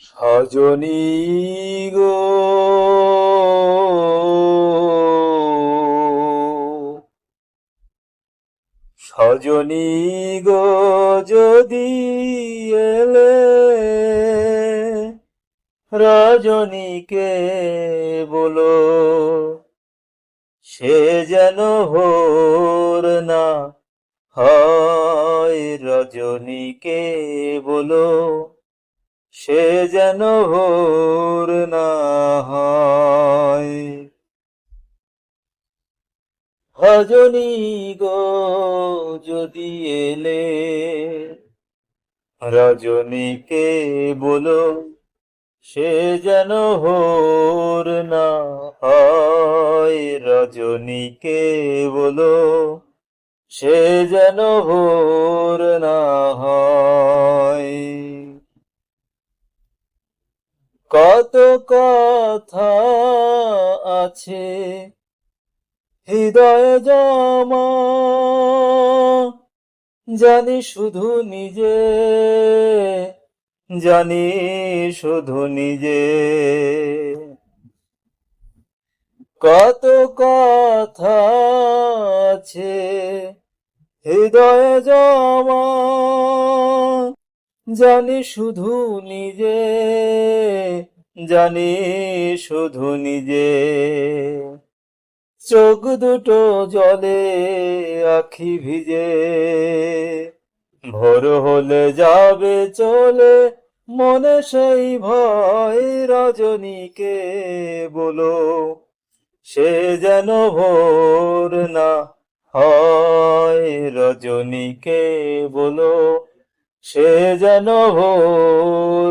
সজনী গো, সজনী গো, যদি এলে রজনীকে বলো, সে যেন ভোর না হয়। রজনীকে বলো, সে যেন ভোর না হয়। রজনী গো, যদি এলে রজনীকে বলো, সে যেন ভোর না হয়। রজনীকে বলো, সে যেন ভোর না হয়। কত কথা আছে হৃদয়ে জমা, জানি শুধু নিজে, জানি শুধু নিজে। কত কথা আছে হৃদয়ে জমা, জানি শুধু নিজে, জানি শুধু নিজে। চোখ দুটো জলে আখি ভিজে, ভোর হলে যাবে চলে, মনে সেই ভয়। রজনীকে বলো, সে যেন ভোর না হয়। রজনীকে বলো, সে যেন ভোর